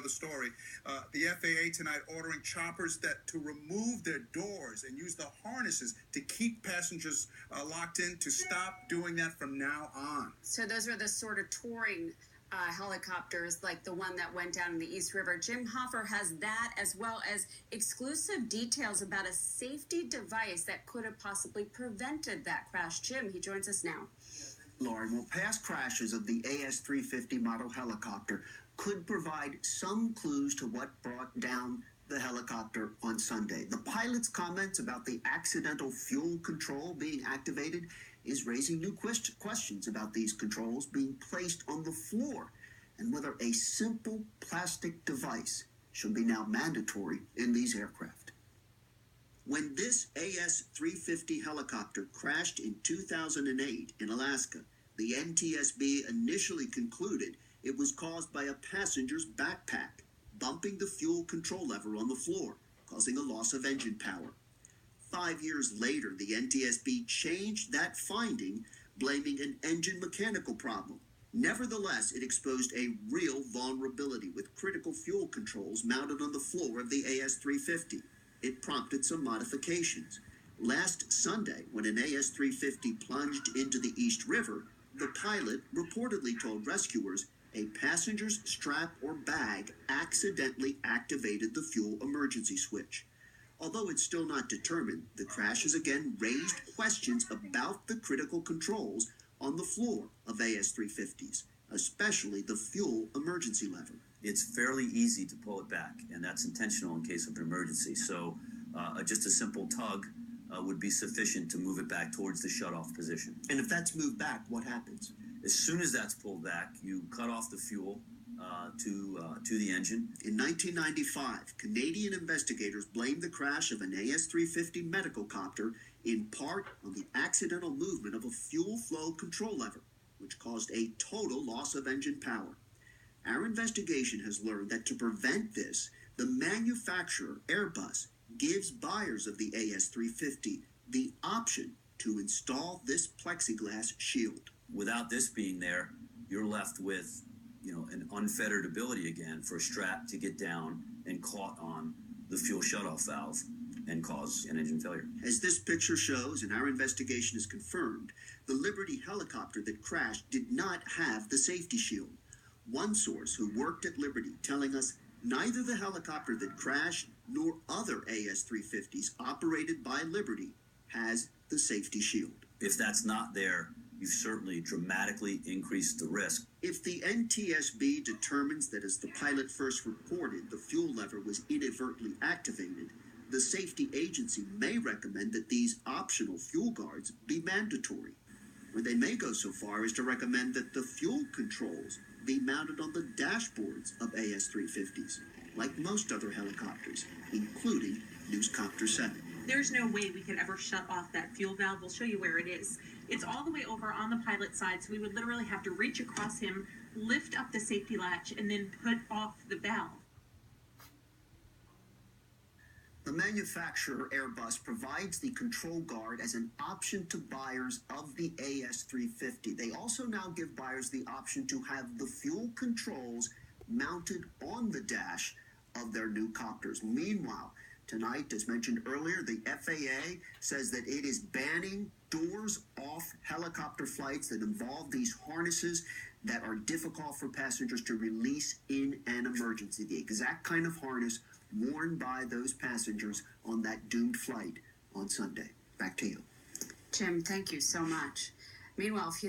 know the story. The FAA tonight ordering choppers to remove their doors and use the harnesses to keep passengers locked in, to stop doing that from now on. So those are the sort of touring helicopters like the one that went down in the East River. Jim Hoffer has that, as well as exclusive details about a safety device that could have possibly prevented that crash. Jim, he joins us now. Lauren, well, past crashes of the AS-350 model helicopter could provide some clues to what brought down the helicopter on Sunday. The pilot's comments about the accidental fuel control being activated is raising new questions about these controls being placed on the floor and whether a simple plastic device should be now mandatory in these aircraft. When this AS-350 helicopter crashed in 2008 in Alaska, the NTSB initially concluded it was caused by a passenger's backpack bumping the fuel control lever on the floor, causing a loss of engine power. 5 years later, the NTSB changed that finding, blaming an engine mechanical problem. Nevertheless, it exposed a real vulnerability with critical fuel controls mounted on the floor of the AS-350. It prompted some modifications. Last Sunday, when an AS-350 plunged into the East River, the pilot reportedly told rescuers a passenger's strap or bag accidentally activated the fuel emergency switch. Although it's still not determined, the crash has again raised questions about the critical controls on the floor of AS-350s, especially the fuel emergency lever. It's fairly easy to pull it back, and that's intentional in case of an emergency. So just a simple tug would be sufficient to move it back towards the shutoff position. And if that's moved back, what happens? As soon as that's pulled back, you cut off the fuel to the engine. In 1995, Canadian investigators blamed the crash of an AS-350 medical copter in part on the accidental movement of a fuel flow control lever, which caused a total loss of engine power. Our investigation has learned that to prevent this, the manufacturer, Airbus, gives buyers of the AS-350 the option to install this plexiglass shield. Without this being there, you're left with an unfettered ability again for a strap to get down and caught on the fuel shutoff valve and cause an engine failure. As this picture shows, and our investigation is confirmed, the Liberty helicopter that crashed did not have the safety shield. One source who worked at Liberty telling us neither the helicopter that crashed nor other AS-350s operated by Liberty has the safety shield. If that's not there, you've certainly dramatically increased the risk. If the NTSB determines that, as the pilot first reported, the fuel lever was inadvertently activated, the safety agency may recommend that these optional fuel guards be mandatory. Or they may go so far as to recommend that the fuel controls be mounted on the dashboards of AS-350s, like most other helicopters, including Newscopter 7. There's no way we could ever shut off that fuel valve. We'll show you where it is. It's all the way over on the pilot's side, so we would literally have to reach across him, lift up the safety latch, and then put off the valve. The manufacturer, Airbus, provides the control guard as an option to buyers of the AS-350. They also now give buyers the option to have the fuel controls mounted on the dash of their new copters. Meanwhile, tonight, as mentioned earlier, the FAA says that it is banning doors-off helicopter flights that involve these harnesses that are difficult for passengers to release in an emergency. The exact kind of harness worn by those passengers on that doomed flight on Sunday. Back to you. Jim, thank you so much. Meanwhile, if you